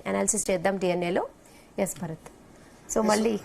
Analysis చేద్దాం డిఎన్ఏలో. Yes Bharat, so మళ్ళీ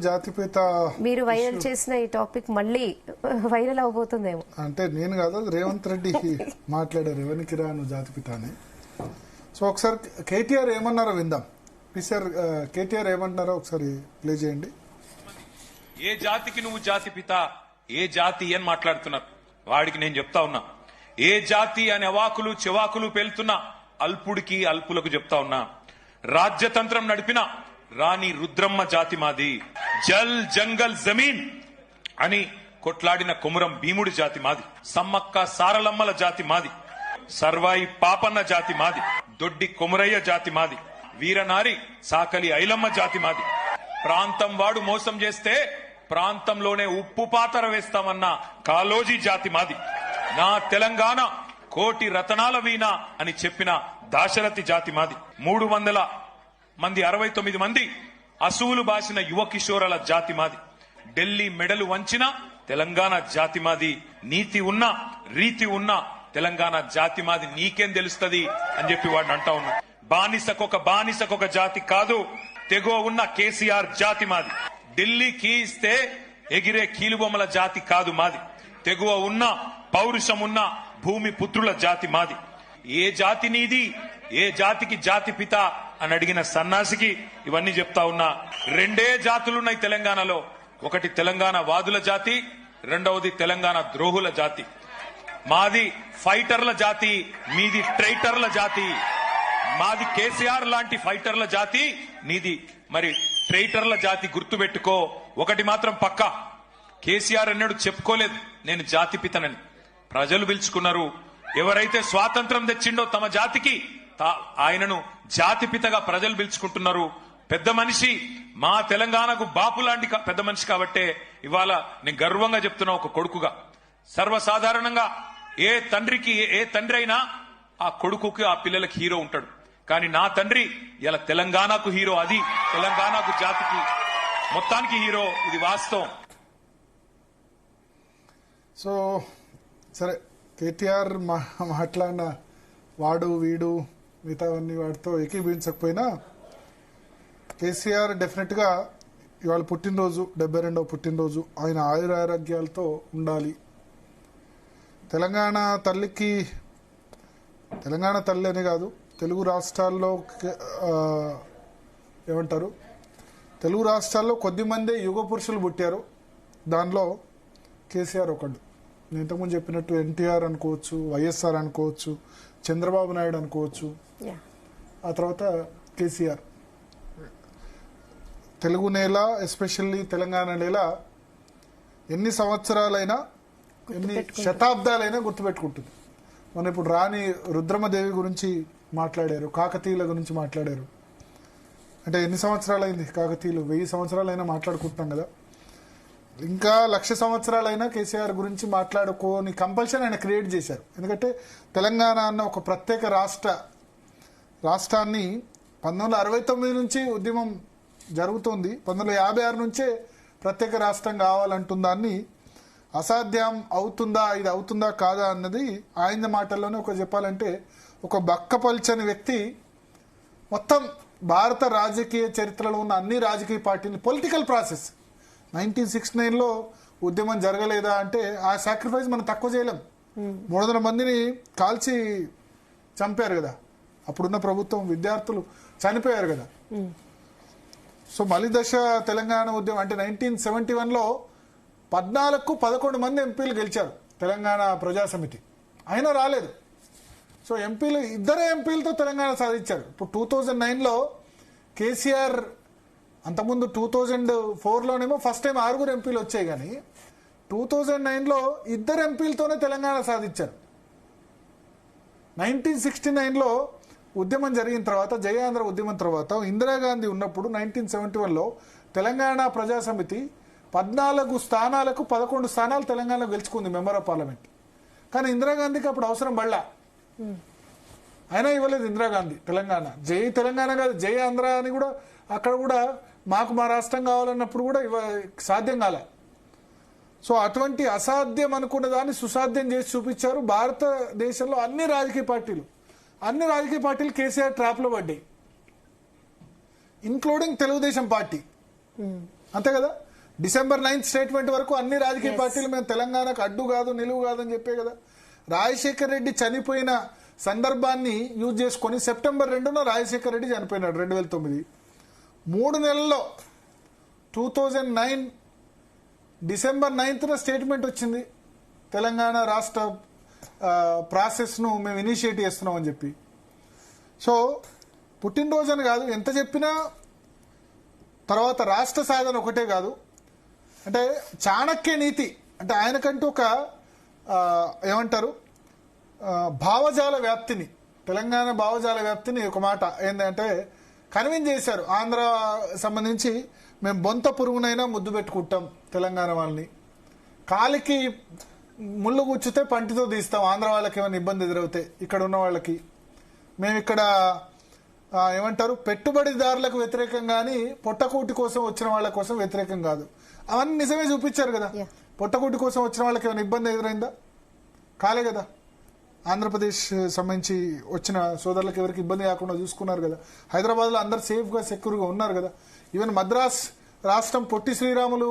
జాతిపిత మీరు వైరల్ చేసిన ఈ టాపిక్ మళ్ళీ వైరల్ అవబోతుందేమో. అంటే నేను కాదు, రేవంత్ రెడ్డి మాట్లాడారు ఎవరికి రాను జాతిపిత అని. సో ఒకసారి కేటీఆర్ ఏమన్నారో విందాం. సార్ కేటీఆర్ ఏమంటున్నారో ఒకసారి ప్లే చేయండి. ఏ జాతికి నువ్వు జాతిపిత, ఏ జాతి అని మాట్లాడుతున్నారు. వాడికి నేను చెప్తా ఉన్నా, ఏ జాతి అని అవాకులు చెవాకులు పేలుతున్నా అల్పుడికి అల్పులకు చెప్తా ఉన్నా. రాజ్యతంత్రం నడిపిన రాణి రుద్రమ్మ జాతి మాది. జల్ జంగల్ జమీన్ అని కొట్లాడిన కొమురం భీముడి జాతి మాది. సమ్మక్క సారలమ్మల జాతి మాది. సర్వాయి పాపన్న జాతి మాది. దొడ్డి కొమురయ్య జాతి మాది. వీరనారి సాకలి ఐలమ్మ జాతి మాది. ప్రాంతం వాడు మోసం చేస్తే ప్రాంతంలోనే ఉప్పు పాతర వేస్తామన్న కాలోజీ జాతి మాది. నా తెలంగాణ కోటి రతనాల వీణ అని చెప్పిన దాశరథి జాతి మాది. 300 మంది 69 మంది అసూలు బాసిన యువ కిషోరాల జాతి మాది. ఢిల్లీ మెడలు వంచిన తెలంగాణ జాతి మాది. నీతి ఉన్న రీతి ఉన్న తెలంగాణ జాతి మాది. నీకేం తెలుస్తుంది అని చెప్పి వాడిని అంటా ఉన్నా. బానిసకొక జాతి కాదు, తెగో ఉన్న కేసీఆర్ జాతి మాది. ఢిల్లీకి ఇస్తే ఎగిరే కీలుబొమ్మల జాతి కాదు మాది. తెగువ ఉన్న పౌరుషం ఉన్న భూమి పుత్రుల జాతి మాది. ఏ జాతి నీది, ఏ జాతికి జాతి పిత అని అడిగిన సన్నాసికి ఇవన్నీ చెప్తా ఉన్నా. 2 జాతులున్నాయి తెలంగాణలో. ఒకటి తెలంగాణ వాదుల జాతి, రెండవది తెలంగాణ ద్రోహుల జాతి. మాది ఫైటర్ల జాతి, మీది ట్రైటర్ల జాతి. మాది కేసీఆర్ లాంటి ఫైటర్ల జాతి, నీది మరి ట్రైటర్ల జాతి. గుర్తుపెట్టుకో. ఒకటి మాత్రం పక్కా, కేసీఆర్ అన్నాడు చెప్పుకోలేదు నేను జాతిపితనని. ప్రజలు పిలుచుకున్నారు. ఎవరైతే స్వాతంత్రం తెచ్చిండో తమ జాతికి ఆయనను జాతిపితగా ప్రజలు పిలుచుకుంటున్నారు. పెద్ద మనిషి, మా తెలంగాణకు బాపు లాంటి పెద్ద మనిషి కాబట్టే ఇవాళ నేను గర్వంగా చెప్తున్నా ఒక కొడుకుగా. సర్వసాధారణంగా ఏ తండ్రి అయినా ఆ కొడుకుకి ఆ పిల్లలకి హీరో ఉంటాడు. కానీ నా తండ్రి ఇలా తెలంగాణకు హీరో. అది తెలంగాణకు జాతికి మొత్తానికి హీరో. ఇది వాస్తవం. సో సరే, కేటీఆర్ మాట్లాడిన వాడు వీడు మిగతావన్నీ వాటితో ఏకీభవించకపోయినా కేసీఆర్ డెఫినెట్ గా ఇవాళ పుట్టినరోజు, 72వ పుట్టినరోజు. ఆయన ఆయురారోగ్యాలతో ఉండాలి. తెలంగాణ తల్లికి, తెలంగాణ తల్లి అనే కాదు, తెలుగు రాష్ట్రాల్లో ఏమంటారు, తెలుగు రాష్ట్రాల్లో కొద్దిమందే యుగ పురుషులు పుట్టారు. దానిలో కేసీఆర్ ఒకడు. నేను ఇంతకుముందు చెప్పినట్టు ఎన్టీఆర్ అనుకోవచ్చు, వైఎస్ఆర్ అనుకోవచ్చు, చంద్రబాబు నాయుడు అనుకోవచ్చు, ఆ తర్వాత కేసీఆర్. తెలుగు నేల, ఎస్పెషల్లీ తెలంగాణ నేల ఎన్ని సంవత్సరాలైనా, ఎన్ని శతాబ్దాలైనా గుర్తుపెట్టుకుంటుంది. మనం ఇప్పుడు రాణి రుద్రమదేవి గురించి మాట్లాడారు, కాకతీయుల గురించి మాట్లాడారు. అంటే ఎన్ని సంవత్సరాలైంది కాకతీయులు? 1000 సంవత్సరాలైనా మాట్లాడుకుంటున్నాం కదా. ఇంకా 1,00,000 సంవత్సరాలైనా కేసీఆర్ గురించి మాట్లాడుకోని కంపల్షన్ ఆయన క్రియేట్ చేశారు. ఎందుకంటే తెలంగాణ అన్న ఒక ప్రత్యేక రాష్ట్రాన్ని 1969 నుంచి ఉద్యమం జరుగుతుంది. 1956 నుంచే ప్రత్యేక రాష్ట్రం కావాలంటుందాన్ని అసాధ్యం అవుతుందా, ఇది అవుతుందా కాదా అన్నది ఆయన మాటల్లోనే ఒక చెప్పాలంటే ఒక బక్కపల్చని వ్యక్తి మొత్తం భారత రాజకీయ చరిత్రలో ఉన్న అన్ని రాజకీయ పార్టీలు పొలిటికల్ ప్రాసెస్ 1969లో ఉద్యమం జరగలేదా అంటే ఆ సాక్రిఫైస్ మనం తక్కువ చేయలేం. 300 మందిని కాల్చి చంపారు కదా అప్పుడున్న ప్రభుత్వం, విద్యార్థులు చనిపోయారు కదా. సో మలి దశ తెలంగాణ ఉద్యమం అంటే 1971లో 14కు 11 మంది ఎంపీలు గెలిచారు తెలంగాణ ప్రజాసమితి. అయినా రాలేదు. సో ఎంపీలు, 2 ఎంపీలతో తెలంగాణ సాధించారు. ఇప్పుడు 2009లో కేసీఆర్, అంతకుముందు 2004లోనేమో ఫస్ట్ టైం 6 ఎంపీలు వచ్చాయి. కానీ 2009లో 2 ఎంపీలతోనే తెలంగాణ సాధించారు. 1969లో ఉద్యమం జరిగిన తర్వాత, జయాంధ్ర ఉద్యమం తర్వాత, ఇందిరాగాంధీ ఉన్నప్పుడు 1971లో తెలంగాణ ప్రజాసమితి 14 స్థానాలకు 11 స్థానాలు తెలంగాణలో గెలుచుకుంది, మెంబర్ ఆఫ్ పార్లమెంట్. కానీ ఇందిరాగాంధీకి అప్పుడు అవసరం పడలా, అయినా ఇవ్వలేదు ఇందిరాగాంధీ తెలంగాణ. జై తెలంగాణ కాదు, జై ఆంధ్ర అని కూడా అక్కడ కూడా మాకు మా రాష్ట్రం కావాలన్నప్పుడు కూడా సాధ్యం కాలే. సో అటువంటి అసాధ్యం అనుకున్న దాన్ని సుసాధ్యం చేసి చూపించారు భారతదేశంలో అన్ని రాజకీయ పార్టీలు. అన్ని రాజకీయ పార్టీలు కేసీఆర్ ట్రాప్ లో పడ్డాయి, ఇంక్లూడింగ్ తెలుగుదేశం పార్టీ. అంతే కదా, December 9th స్టేట్మెంట్ వరకు అన్ని రాజకీయ పార్టీలు మేము తెలంగాణకు అడ్డు కాదు నిలువు కాదని చెప్పే కదా. రాజశేఖర్ రెడ్డి చనిపోయిన సందర్భాన్ని యూజ్ చేసుకొని September 2న రాజశేఖర్ రెడ్డి చనిపోయినాడు 2009. 3 నెలల్లో 2009 December 9th స్టేట్మెంట్ వచ్చింది, తెలంగాణ రాష్ట్ర ప్రాసెస్ను మేము ఇనిషియేట్ చేస్తున్నాం అని చెప్పి. సో పుట్టినరోజు అని కాదు, ఎంత చెప్పినా తర్వాత రాష్ట్ర సాధన ఒకటే కాదు. అంటే చాణక్య నీతి అంటే ఆయనకంటూ ఒక ఏమంటారు భావజాల వ్యాప్తిని, తెలంగాణ భావజాల వ్యాప్తిని ఒక మాట ఏంటంటే కన్విన్స్ చేశారు. ఆంధ్ర సంబంధించి మేము బొంత పురుగునైనా ముద్దు పెట్టుకుంటాం తెలంగాణ వాళ్ళని, కాలికి ముళ్ళు గుచ్చితే పంటితో తీస్తాం ఆంధ్ర వాళ్ళకి ఏమైనా ఇబ్బంది ఎదురవుతాయి, ఇక్కడ ఉన్న వాళ్ళకి మేము ఇక్కడ ఏమంటారు పెట్టుబడిదారులకు వ్యతిరేకం కానీ పొట్టకూటి కోసం వచ్చిన వాళ్ళ కోసం వ్యతిరేకం కాదు. అవన్నీ నిజమే చూపించారు కదా. పొట్టకూటి కోసం వచ్చిన వాళ్ళకి ఏమైనా ఇబ్బంది ఎదురైందా? కాలే కదా. ఆంధ్రప్రదేశ్ సంబంధించి వచ్చిన సోదరులకు ఎవరికి ఇబ్బంది కాకుండా చూసుకున్నారు కదా. హైదరాబాద్లో అందరు సేఫ్గా సెక్యూర్గా ఉన్నారు కదా. ఈవెన్ మద్రాస్ రాష్ట్రం పొట్టి శ్రీరాములు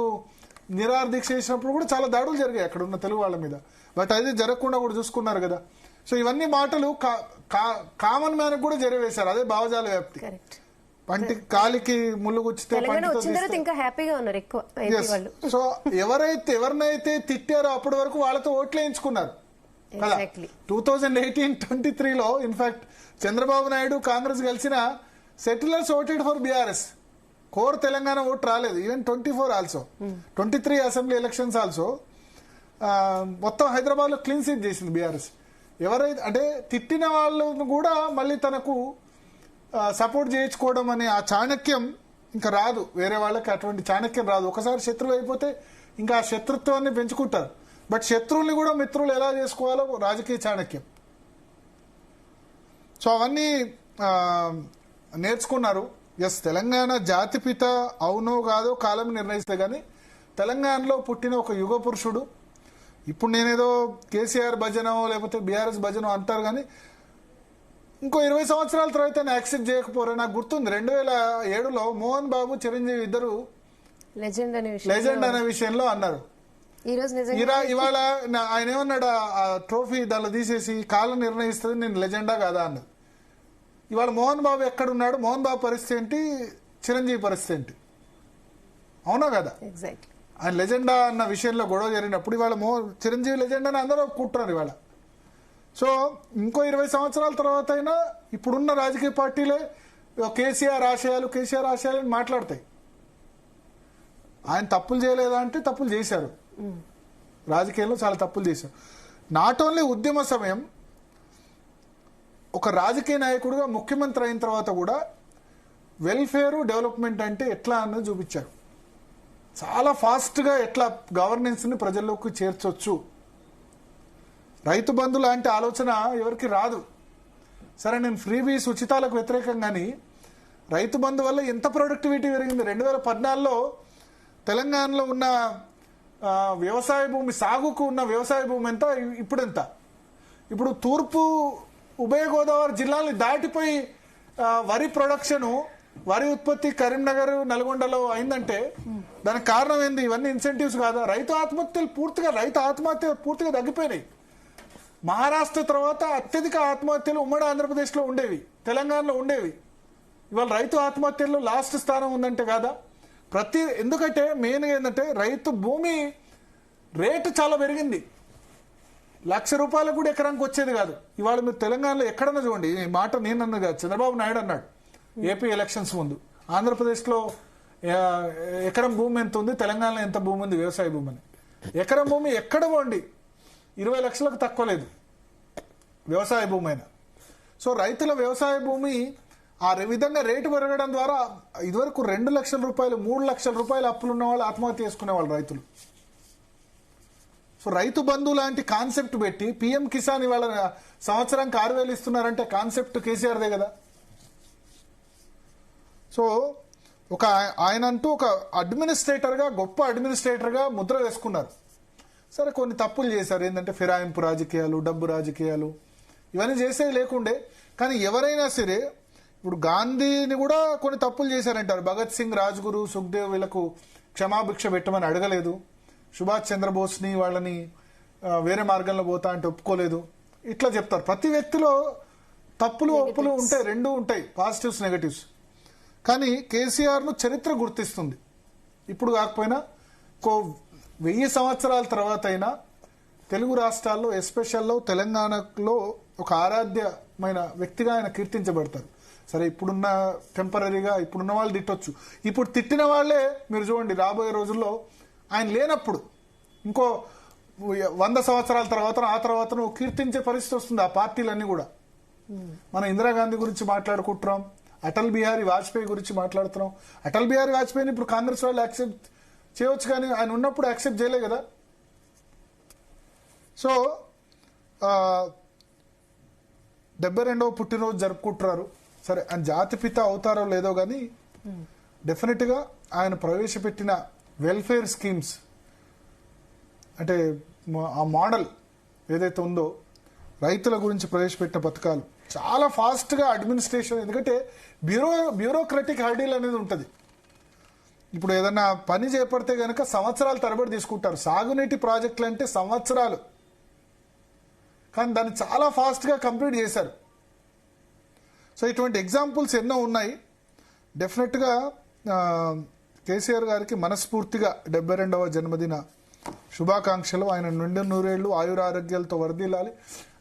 నిరాహార దీక్ష చేసినప్పుడు కూడా చాలా దాడులు జరిగాయి అక్కడ ఉన్న తెలుగు వాళ్ళ మీద, బట్ అది జరగకుండా కూడా చూసుకున్నారు కదా. సో ఇవన్నీ మాటలు కామన్ మ్యాన్ కూడా జరివేశారు. అదే భావజాల వ్యాప్తి. పంటి కాలికి ముళ్ళు గుచ్చితే ఇంకా హ్యాపీగా ఉన్నారు ఎక్కువ. సో ఎవరినైతే తిట్టారో అప్పటి వరకు వాళ్ళతో ఓట్లు వేయించుకున్నారు కదా. 2018-23లో ఇన్ఫాక్ట్ చంద్రబాబు నాయుడు కాంగ్రెస్ కలిసిన settlers voted for BRS. Core Telangana vote రాలేదు. Even 24 also 23 assembly elections also మొత్తం హైదరాబాద్ లో క్లీన్ స్వీప్ చేసింది బీఆర్ఎస్. ఎవరైతే అంటే తిట్టిన వాళ్ళను కూడా మళ్ళీ తనకు సపోర్ట్ చేయించుకోవడం అనే ఆ చాణక్యం ఇంకా రాదు, వేరే వాళ్ళకి అటువంటి చాణక్యం రాదు. ఒకసారి శత్రువు అయిపోతే ఇంకా ఆ శత్రుత్వాన్ని పెంచుకుంటారు. బట్ శత్రువుల్ని కూడా మిత్రులు ఎలా చేసుకోవాలో రాజకీయ చాణక్యం. సో అవన్నీ నేర్చుకున్నారు. ఎస్, తెలంగాణ జాతిపిత అవునో కాదో కాలం నిర్ణయిస్తే గానీ తెలంగాణలో పుట్టిన ఒక యుగ పురుషుడు. ఇప్పుడు నేనేదో కేసీఆర్ భజనో లేకపోతే బీఆర్ఎస్ భజనో అంటారు కానీ ఇంకో 20 సంవత్సరాల తర్వాత యాక్సెప్ట్ చేయకపోరా. నాకు గుర్తుంది 2007లో మోహన్ బాబు చిరంజీవి ఇద్దరు లెజెండ్ అనే విషయంలో అన్నారు. ఇవాళ ఆయన ఏమన్నాడు, ఆ ట్రోఫీ దానిలో తీసేసి కాలం నిర్ణయిస్తుంది నేను లెజెండా కాదా అన్నది. ఇవాళ మోహన్ బాబు ఎక్కడున్నాడు, మోహన్ బాబు పరిస్థితి ఏంటి, చిరంజీవి పరిస్థితి ఏంటి, అవునా కదా. ఆయన లెజెండా అన్న విషయంలో గొడవ జరిగినప్పుడు ఇవాళ చిరంజీవి లెజెండా అని అందరూ ఒప్పుకుంటున్నారు ఇవాళ. సో ఇంకో 20 సంవత్సరాల తర్వాత అయినా ఇప్పుడున్న రాజకీయ పార్టీలే కేసీఆర్ ఆశయాలు మాట్లాడతాయి. ఆయన తప్పులు చేయలేదా అంటే తప్పులు చేశారు, రాజకీయాల్లో చాలా తప్పులు చేశారు. నాట్ ఓన్లీ ఉద్యమ సమయం, ఒక రాజకీయ నాయకుడిగా ముఖ్యమంత్రి అయిన తర్వాత కూడా వెల్ఫేర్ డెవలప్మెంట్ అంటే ఎట్లా అన్నది చూపించారు. చాలా ఫాస్ట్గా ఎట్లా గవర్నెన్స్ని ప్రజల్లోకి చేర్చొచ్చు. రైతు బంధు లాంటి ఆలోచన ఎవరికి రాదు. సరే నేను ఫ్రీబీస్ ఉచితాలకు వ్యతిరేకం కానీ రైతు బంధు వల్ల ఎంత ప్రొడక్టివిటీ పెరిగింది. 2014లో తెలంగాణలో ఉన్న వ్యవసాయ భూమి, సాగుకు ఉన్న వ్యవసాయ భూమి ఎంత, ఇప్పుడు ఎంత. ఇప్పుడు తూర్పు ఉభయ గోదావరి జిల్లాల్ని దాటిపోయి వరి ప్రొడక్షను, వరి ఉత్పత్తి కరీంనగర్ నల్గొండలో అయిందంటే దానికి కారణం ఏంది? ఇవన్నీ ఇన్సెంటివ్స్ కాదా? రైతు ఆత్మహత్యలు పూర్తిగా తగ్గిపోయినాయి. మహారాష్ట్ర తర్వాత అత్యధిక ఆత్మహత్యలు ఉమ్మడి ఆంధ్రప్రదేశ్లో ఉండేవి, తెలంగాణలో ఉండేవి. ఇవాళ రైతు ఆత్మహత్యల్లో లాస్ట్ స్థానం ఉందంటే కాదా. ఎందుకంటే మెయిన్గా ఏంటంటే రైతు భూమి రేటు చాలా పెరిగింది. ₹1,00,000 కూడా ఎకరానికి వచ్చేది కాదు. ఇవాళ మీరు తెలంగాణలో ఎక్కడన్నా చూడండి, ఈ మాట నేను అన్నది కాదు, చంద్రబాబు నాయుడు అన్నాడు ఏపీ ఎలక్షన్స్ ముందు. ఆంధ్రప్రదేశ్లో ఎకరం భూమి ఎంత ఉంది, తెలంగాణలో ఎంత భూమి ఉంది వ్యవసాయ భూమి అని. ఎకరం భూమి ఎక్కడ పోండి 20 లక్షలకు తక్కువ లేదు వ్యవసాయ భూమి అయినా. సో రైతుల వ్యవసాయ భూమి ఆ విధంగా రేటు పెరగడం ద్వారా ఇదివరకు ₹2,00,000 ₹3,00,000 అప్పులు ఉన్న వాళ్ళు ఆత్మహత్య చేసుకునేవాళ్ళు రైతులు. సో రైతు బంధు లాంటి కాన్సెప్ట్ పెట్టి పిఎం కిసాన్ ఇవాళ సంవత్సరానికి 6,000 ఇస్తున్నారంటే కాన్సెప్ట్ కేసీఆర్దే కదా. సో ఆయన అంటూ ఒక గొప్ప అడ్మినిస్ట్రేటర్గా ముద్ర వేసుకున్నారు. సరే కొన్ని తప్పులు చేశారు, ఏంటంటే ఫిరాయింపు రాజకీయాలు, డబ్బు రాజకీయాలు, ఇవన్నీ చేసేది లేకుండే. కానీ ఎవరైనా సరే ఇప్పుడు గాంధీని కూడా కొన్ని తప్పులు చేశారంటారు. భగత్ సింగ్, రాజ్గురు, సుఖ్దేవ్ వీళ్ళకు క్షమాభిక్ష పెట్టమని అడగలేదు. సుభాష్ చంద్రబోస్ని వాళ్ళని వేరే మార్గంలో పోతా అంటే ఒప్పుకోలేదు. ఇట్లా చెప్తారు. ప్రతి వ్యక్తిలో తప్పులు ఒప్పులు ఉంటాయి, రెండు ఉంటాయి, పాజిటివ్స్ నెగటివ్స్. కానీ కేసీఆర్ను చరిత్ర గుర్తిస్తుంది. ఇప్పుడు కాకపోయినా 1000 సంవత్సరాల తర్వాత అయినా తెలుగు రాష్ట్రాల్లో, ఎస్పెషల్లో తెలంగాణలో ఒక ఆరాధ్యమైన వ్యక్తిగా ఆయన కీర్తించబడతారు. సరే, ఇప్పుడున్న టెంపరీగా ఇప్పుడున్న వాళ్ళు తిట్టొచ్చు. ఇప్పుడు తిట్టిన వాళ్ళే మీరు చూడండి, రాబోయే రోజుల్లో ఆయన లేనప్పుడు ఇంకో 100 సంవత్సరాల తర్వాత ఆ తర్వాత కీర్తించే పరిస్థితి వస్తుంది ఆ పార్టీలన్నీ కూడా. మనం ఇందిరాగాంధీ గురించి మాట్లాడుకుంటున్నాం, అటల్ బిహారీ వాజ్పేయి గురించి మాట్లాడుతున్నాం. అటల్ బిహారీ వాజ్పేయిని ఇప్పుడు కాంగ్రెస్ వాళ్ళు యాక్సెప్ట్ చేయవచ్చు, కానీ ఆయన ఉన్నప్పుడు యాక్సెప్ట్ చేయలే కదా. సో 72వ పుట్టినరోజు జరుపుకుంటున్నారు. సరే, ఆయన జాతిపిత అవుతారో లేదో కానీ డెఫినెట్గా ఆయన ప్రవేశపెట్టిన వెల్ఫేర్ స్కీమ్స్ అంటే ఆ మోడల్ ఏదైతే ఉందో, రైతుల గురించి ప్రవేశపెట్టిన పథకాలు చాలా ఫాస్ట్గా అడ్మినిస్ట్రేషన్, ఎందుకంటే బ్యూరోక్రటిక్ హర్డీల్ అనేది ఉంటుంది. ఇప్పుడు ఏదన్నా పని చేపడితే కనుక సంవత్సరాల తరబడి తీసుకుంటారు. సాగునీటి ప్రాజెక్టులు అంటే సంవత్సరాలు, కానీ దాన్ని చాలా ఫాస్ట్గా కంప్లీట్ చేశారు. సో ఇటువంటి ఎగ్జాంపుల్స్ ఎన్నో ఉన్నాయి. డెఫినెట్గా కేసీఆర్ గారికి మనస్ఫూర్తిగా 72వ జన్మదిన శుభాకాంక్షలు. ఆయన నిండు నూరేళ్లు ఆయురారోగ్యాలతో వర్ధిల్లాలి.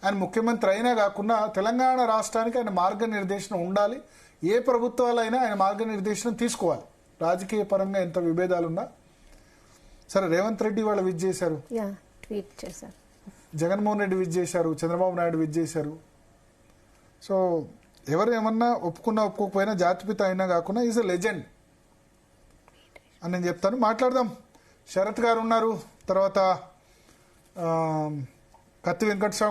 ఆయన ముఖ్యమంత్రి అయినా కాకుండా తెలంగాణ రాష్ట్రానికి ఆయన మార్గనిర్దేశం ఉండాలి. ఏ ప్రభుత్వాలైనా ఆయన మార్గనిర్దేశం తీసుకోవాలి. రాజకీయ పరంగా ఎంత విభేదాలున్నా సరే. రేవంత్ రెడ్డి వాళ్ళు విజ్ చేశారు, ట్వీట్ చేశారు. జగన్మోహన్ రెడ్డి విజ్ చేశారు, చంద్రబాబు నాయుడు విజ్ చేశారు. సో ఎవరు ఏమన్నా ఒప్పుకున్నా ఒప్పుకోకపోయినా జాతిపిత అయినా కాకుండా ఈజ్ ఎ లెజెండ్ అని నేను చెప్తాను. మాట్లాడదాం. శరత్ గారు ఉన్నారు, తర్వాత కత్తి వెంకటస్వామి